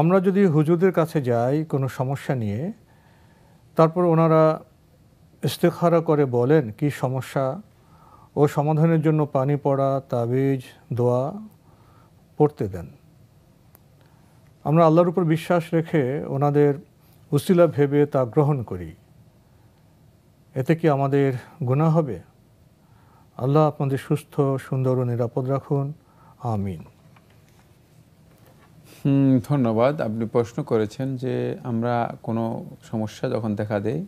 আমরা যদি হুজুরদের কাছে যাই কোনো সমস্যা নিয়ে, তারপর ওনারা ইস্তেখারা করে বলেন কি সমস্যা, ও সমাধানের জন্য পানি পড়া, তাবিজ, দোয়া পড়তে দেন। আমরা আল্লাহর উপর বিশ্বাস রেখে ওনাদের উসিলা ভেবে তা গ্রহণ করি। এতে কি আমাদের গুনাহ হবে? আল্লাহ আপনাদের সুস্থ, সুন্দর ও নিরাপদ রাখুন। আমিন। ধন্যবাদ। আপনি প্রশ্ন করেছেন যে আমরা কোনো সমস্যা যখন দেখা দেয়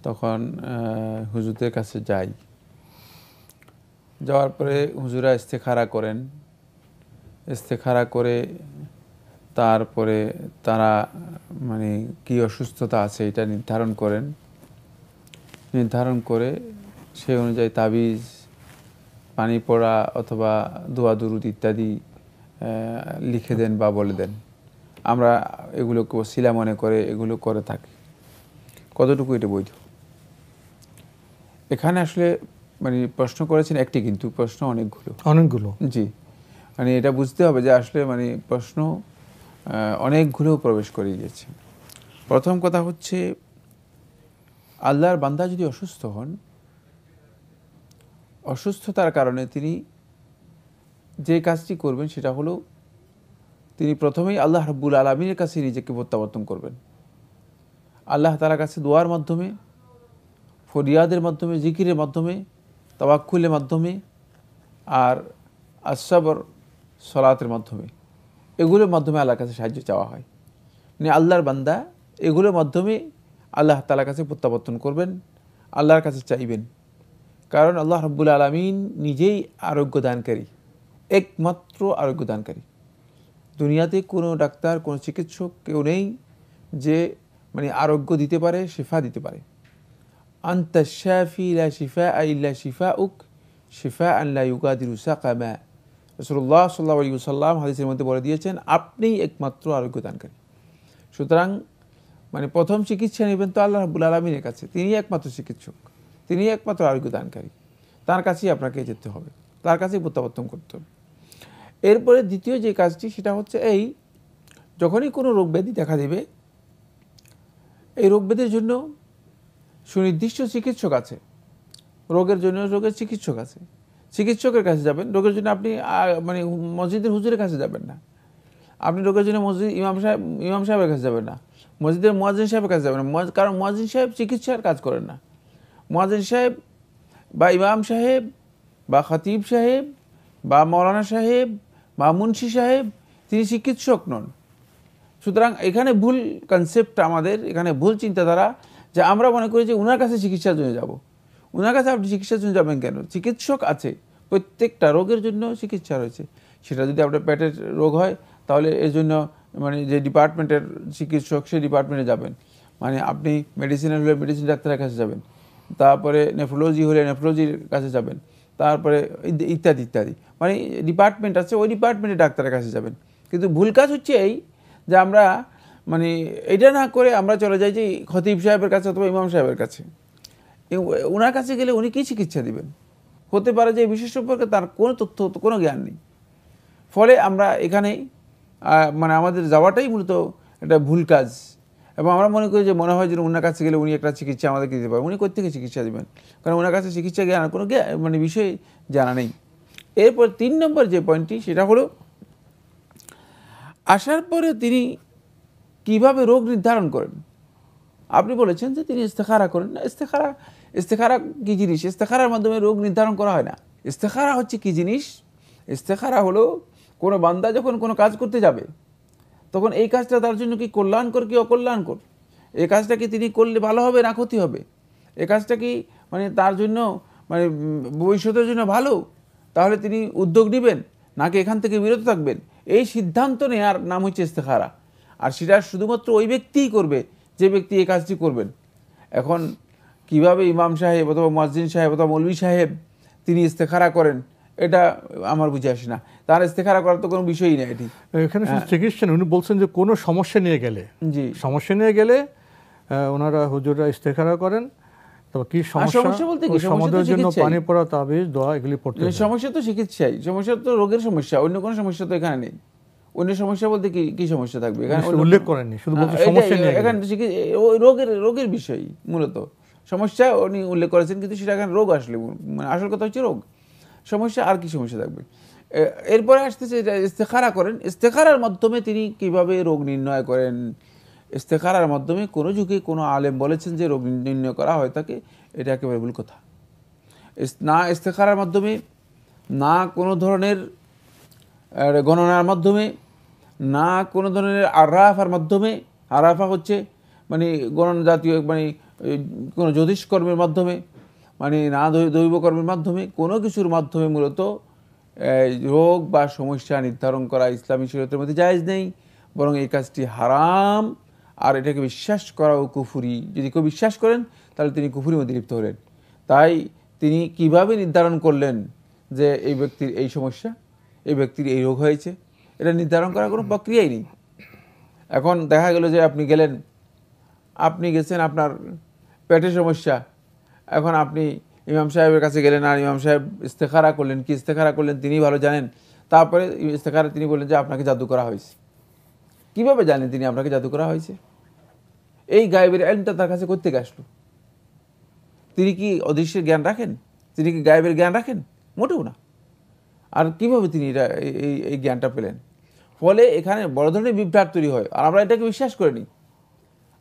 তখন হুজুরদের কাছে যাই, যাওয়ার পরে হুজুরা ইস্তেখারা করেন, ইস্তেখারা করে তারপরে তারা মানে কি অসুস্থতা আছে এটা নির্ধারণ করেন, নির্ধারণ করে সেই অনুযায়ী তাবিজ, পানি পড়া অথবা দোয়া দুরুদ ইত্যাদি লিখে দেন বা বলে দেন। আমরা এগুলোকে ওসিলা মনে করে এগুলো করে থাকি। কতটুকু এটা বৈধ? এখানে আসলে মানে প্রশ্ন করেছেন একটি, কিন্তু প্রশ্ন অনেকগুলো। জি, মানে এটা বুঝতে হবে যে আসলে মানে প্রশ্ন অনেকগুলো প্রবেশ করে গিয়েছে। প্রথম কথা হচ্ছে, আল্লাহর বান্দা যদি অসুস্থ হন, অসুস্থতার কারণে তিনি যে কাজটি করবেন সেটা হলো তিনি প্রথমেই আল্লাহ রাব্বুল আলামিনের কাছে নিজেকে প্রত্যাবর্তন করবেন। আল্লাহ তাআলার কাছে দোয়ার মাধ্যমে, ফরিয়াদের মাধ্যমে, জিকিরের মাধ্যমে, তাওয়াক্কুলের মাধ্যমে আর আসসাবর সালাতের মাধ্যমে, এগুলোর মাধ্যমে আল্লাহর কাছে সাহায্য চাওয়া হয়। মানে আল্লাহর বান্দা এগুলোর মাধ্যমে আল্লাহ তাআলার কাছে প্রত্যাবর্তন করবেন, আল্লাহর কাছে চাইবেন। কারণ আল্লাহ রাব্বুল আলামিন নিজেই আরোগ্য দানকারী, একমাত্র আরোগ্য দানকারী। দুনিয়াতে কোনো ডাক্তার, কোনো চিকিৎসক কেউ নেই যে মানে আরোগ্য দিতে পারে, শিফা দিতে পারে। আনতা শাফি লা শিফা ইল্লা শিফাউক শিফাআন লা ইউগাদিরু সাকামা। রাসূলুল্লাহ সাল্লাল্লাহু আলাইহি ওয়াসাল্লাম হাদিসের মধ্যে বলে দিয়েছেন, আপনিই একমাত্র আরোগ্য দানকারী। সুতরাং মানে প্রথম চিকিৎসা নেবেন তো আল্লাহ রাব্বুল আলামিনের কাছে। তিনিই একমাত্র চিকিৎসক, তিনিই একমাত্র আরোগ্য দানকারী। তার কাছেই আপনাকে যেতে হবে, তার কাছেই প্রত্যাবর্তন করতে হবে। এরপরে দ্বিতীয় যে কাজটি সেটা হচ্ছে এই, যখনই কোনো রোগ ব্যাধি দেখা দেবে, এই রোগ ব্যাধির জন্য সুনির্দিষ্ট চিকিৎসক আছে, রোগের জন্য রোগের চিকিৎসক আছে, চিকিৎসকের কাছে যাবেন। রোগের জন্য আপনি মানে মসজিদের হুজুরের কাছে যাবেন না, আপনি রোগের জন্য মসজিদ ইমাম সাহেবের কাছে যাবেন না, মসজিদের মুয়াজ্জিন সাহেবের কাছে যাবেন না। কারণ মুয়াজ্জিন সাহেব চিকিৎসার কাজ করেন না। মুয়াজ্জিন সাহেব বা ইমাম সাহেব বা খতিব সাহেব বা মৌলানা সাহেব বা মুন্সি সাহেব, তিনি চিকিৎসক নন। সুতরাং এখানে ভুল কনসেপ্ট, আমাদের এখানে ভুল চিন্তাধারা, যে আমরা মনে করি যে উনার কাছে চিকিৎসার জন্য যাব। উনার কাছে আপনি চিকিৎসার জন্য যাবেন কেন? চিকিৎসক আছে, প্রত্যেকটা রোগের জন্য চিকিৎসা রয়েছে। সেটা যদি আপনার পেটের রোগ হয় তাহলে এর জন্য মানে যে ডিপার্টমেন্টের চিকিৎসক সেই ডিপার্টমেন্টে যাবেন। মানে আপনি মেডিসিনের হলে মেডিসিন ডাক্তারের কাছে যাবেন, তারপরে নেফ্রোলজি হলে নেফ্রোলজির কাছে যাবেন, তারপরে ইত্যাদি ইত্যাদি, মানে ডিপার্টমেন্ট আছে, ওই ডিপার্টমেন্টের ডাক্তারের কাছে যাবেন। কিন্তু ভুল কাজ হচ্ছে এই যে আমরা মানে এটা না করে আমরা চলে যাই যে খতিব সাহেবের কাছে অথবা ইমাম সাহেবের কাছে। ওনার কাছে গেলে উনি কী চিকিৎসা দিবেন? হতে পারে যে এই বিষয় সম্পর্কে তার কোনো তথ্য, কোনো জ্ঞান নেই। ফলে আমরা এখানে মানে আমাদের যাওয়াটাই মূলত একটা ভুল কাজ। এবং আমরা মনে করি যে মনে হয় যে ওনার কাছে গেলে উনি একটা চিকিৎসা আমাদেরকে দিতে পারেন। উনি কোত্থেকে চিকিৎসা দেবেন? কারণ ওনার কাছে চিকিৎসা জ্ঞান কোনো মানে বিষয় জানা নেই। এরপর 3 নম্বর যে পয়েন্টটি সেটা হলো, আসার পরে তিনি কিভাবে রোগ নির্ধারণ করেন। আপনি বলেছেন যে তিনি ইস্তেখারা করেন না। ইস্তেখারা কী জিনিস? ইস্তেখারার মাধ্যমে রোগ নির্ধারণ করা হয় না। ইস্তেখারা হচ্ছে কী জিনিস? ইস্তেখারা হলো কোনো বান্দা যখন কোনো কাজ করতে যাবে তখন এই কাজটা তার জন্য কি কল্যাণকর কি অকল্যাণকর, এই কাজটা কি তিনি করলে ভালো হবে না ক্ষতি হবে, এই কাজটা কি মানে তার জন্য মানে ভবিষ্যতের জন্য ভালো, তাহলে তিনি উদ্যোগ নেবেন নাকি এখান থেকে বিরত থাকবেন, এই সিদ্ধান্ত নেওয়ার নাম হচ্ছে ইস্তেখারা। আর সেটা শুধুমাত্র ওই ব্যক্তিই করবে যে ব্যক্তি এই কাজটি করবেন। এখন কিভাবে ইমাম সাহেব অথবা মুয়াজ্জিন সাহেব অথবা মৌলভী সাহেব তিনি ইস্তেখারা করেন, এটা আমার বুঝে আসে না। তার ইস্তেখারা করার তো কোনো বিষয়ই না। এটি এখানে চিকিৎসা উনি বলছেন যে কোনো সমস্যা নিয়ে গেলে, জি সমস্যা নিয়ে গেলে ওনারা হুজুররা ইস্তেখারা করেন। তবে কি সমস্যা বলতে কি, সমাধানের জন্য পানি পড়া, তাবিজ, দোয়া এগুলি পড়তে হবে। সমস্যা তো চিকিৎসাই, সমস্যা তো রোগের সমস্যা, অন্য কোনো সমস্যা তো এখানে নেই। অন্য সমস্যা বলতে কি কি সমস্যা থাকবে এখানে? উল্লেখ করেননি, শুধু বলতে সমস্যা নিয়ে এখানে রোগের বিষয় মূলত সমস্যা উনি উল্লেখ করেছেন, কিন্তু সেটা এখানে রোগ আসলে মানে আসল কথা হচ্ছে রোগ। সমস্যা আর কি সমস্যা থাকবে? এরপরে আসতেছে ইস্তেখারা করেন। ইস্তেখারার মাধ্যমে তিনি কিভাবে রোগ নির্ণয় করেন? ইস্তেখারার মাধ্যমে কোনো যুগে কোনো আলেম বলেছেন যে রোগ নির্ণয় করা হয় থাকে, এটা একেবারে ভুল কথা। না ইস্তেখারার মাধ্যমে, না কোনো ধরনের গণনার মাধ্যমে, না কোনো ধরনের আরাফার মাধ্যমে। আরাফা হচ্ছে মানে গণনা জাতীয় মানে কোনো জ্যোতিষ কর্মের মাধ্যমে, মানে না দৈব কর্মের মাধ্যমে, কোনো কিছুর মাধ্যমে মূলত রোগ বা সমস্যা নির্ধারণ করা ইসলামী শরীয়তের মধ্যে জায়েজ নেই, বরং এই কাজটি হারাম। আর এটাকে বিশ্বাস করাও কুফরি। যদি কেউ বিশ্বাস করেন তাহলে তিনি কুফরির মধ্যে লিপ্ত হলেন। তাই তিনি কিভাবে নির্ধারণ করলেন যে এই ব্যক্তির এই সমস্যা, এই ব্যক্তির এই রোগ হয়েছে? এটা নির্ধারণ করার কোনো প্রক্রিয়াই নেই। এখন দেখা গেল যে আপনি গেছেন, আপনার পেটের সমস্যা, এখন আপনি ইমাম সাহেবের কাছে গেলেন, আর ইমাম সাহেব ইস্তেখারা করলেন। কি ইস্তেখারা করলেন তিনি ভালো জানেন। তারপরে ইস্তেখারা তিনি বললেন যে আপনাকে জাদু করা হয়েছে। কিভাবে জানেন তিনি আপনাকে জাদু করা হয়েছে? এই গায়েবের ইলমটা তার কাছে কোত্থেকে আসলো? তিনি কি অদৃশ্যের জ্ঞান রাখেন? তিনি কি গায়েবের জ্ঞান রাখেন? মোটেও না। আর কিভাবে তিনি এটা এই জ্ঞানটা পেলেন? ফলে এখানে বড় ধরনের বিভ্রাট তৈরি হয়, আর আমরা এটাকে বিশ্বাস করে নিই।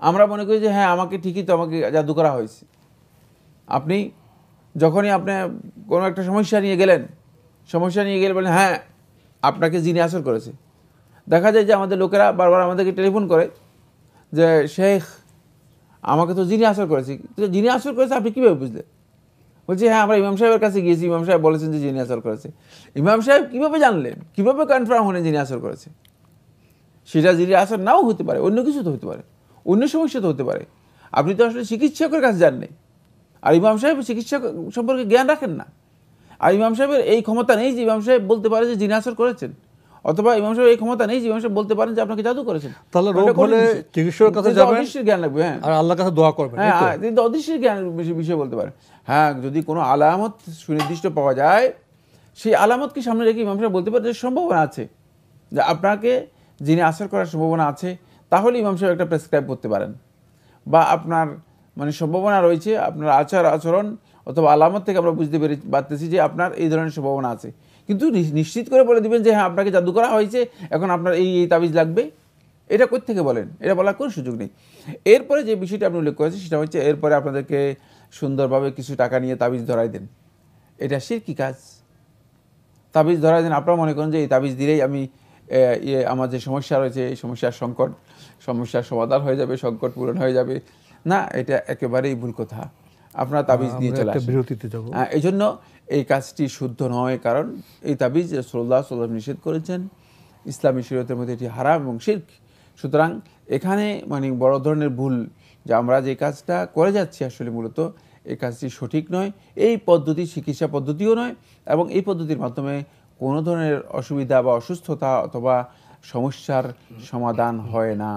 আমরা মনে করি যে হ্যাঁ, আমাকে ঠিকই তো আমাকে জাদু করা হয়েছে। আপনি যখনই আপনি কোনো একটা সমস্যা নিয়ে গেলে বলেন হ্যাঁ আপনাকে জিনে আসর করেছে। দেখা যায় যে আমাদের লোকেরা বারবার আমাদেরকে টেলিফোন করে যে শেখ আমাকে তো জিনে আসর করেছে। জিনে আসর করেছে আপনি কীভাবে বুঝলেন? বলছি হ্যাঁ, আমরা ইমাম সাহেবের কাছে গিয়েছি, ইমাম সাহেব বলেছেন যে জিনে আসর করেছে। ইমাম সাহেব কীভাবে জানলেন? কীভাবে কনফার্ম হলেন জিনে আসর করেছে? সেটা জিনে আসর নাও হতে পারে, অন্য কিছু তো হতে পারে, অন্য সমস্যা তো হতে পারে। আপনি তো আসলে চিকিৎসকের কাছে যান নাই, আর ইমাম সাহেব চিকিৎসা সম্পর্কে জ্ঞান রাখেন না। আর ইমাম সাহেবের এই ক্ষমতা নেই যে ইমাম সাহেব বলতে পারে যে জিনে আসর করেছেন, অথবা ইমাম সাহেব এই ক্ষমতা নেই যে ইমাম সাহেব বলতে পারেন যে আপনাকে জাদু করেছেন। তাহলে রোগ হলে চিকিৎসকের কাছে যাবেন, অদৃশ্যের জ্ঞান লাগবে। হ্যাঁ, আর আল্লাহর কাছে দোয়া করবেন। হ্যাঁ, কিন্তু অদৃশ্যের জ্ঞান বিষয় বলতে পারেন। হ্যাঁ, যদি কোনো আলামত সুনির্দিষ্ট পাওয়া যায়, সেই আলামতকে সামনে রেখে ইমাম সাহেব বলতে পারে যে সম্ভাবনা আছে যে আপনাকে জিনে আসর করার সম্ভাবনা আছে, তাহলে ইমাম সাহেব একটা প্রেসক্রাইব করতে পারেন। বা আপনার মানে সম্ভাবনা রয়েছে, আপনার আচরণ অথবা আলামত থেকে আমরা বুঝতে পারতেছি যে আপনার এই ধরনের সম্ভাবনা আছে। কিন্তু নিশ্চিত করে বলে দিবেন যে হ্যাঁ আপনাকে জাদু করা হয়েছে, এখন আপনার এই তাবিজ লাগবে, এটা কোত্থেকে বলেন? এটা বলার কোনো সুযোগ নেই। এরপরে যে বিষয়টা আপনি উল্লেখ করেছেন সেটা হচ্ছে এরপরে আপনাদেরকে সুন্দরভাবে কিছু টাকা নিয়ে তাবিজ ধরাই দেন। এটা শিরকি কাজ। তাবিজ ধরাই দেন, আপনারা মনে করেন যে এই তাবিজ দিলেই আমি আমার যে সমস্যা রয়েছে এই সমস্যার সমাধান হয়ে যাবে, সংকট পূরণ হয়ে যাবে। না, এটা একেবারেই ভুল কথা। আপনারা তাবিজ নিয়ে চলে আসেন। এই জন্য এই কাজটি শুদ্ধ নয়, কারণ এই তাবিজ রাসূলুল্লাহ সাল্লাল্লাহু আলাইহি ওয়াসাল্লাম নিষেধ করেছেন। ইসলামী শরীয়তের মধ্যে এটি হারাম এবং শিরক। সুতরাং এখানে মানে বড় ধরনের ভুল যে আমরা যে কাজটা করে যাচ্ছি আসলে মূলত এই কাজটি সঠিক নয়। এই পদ্ধতি চিকিৎসা পদ্ধতিও নয়, এবং এই পদ্ধতির মাধ্যমে কোনো ধরনের অসুবিধা বা অসুস্থতা অথবা সমস্যার সমাধান হয় না।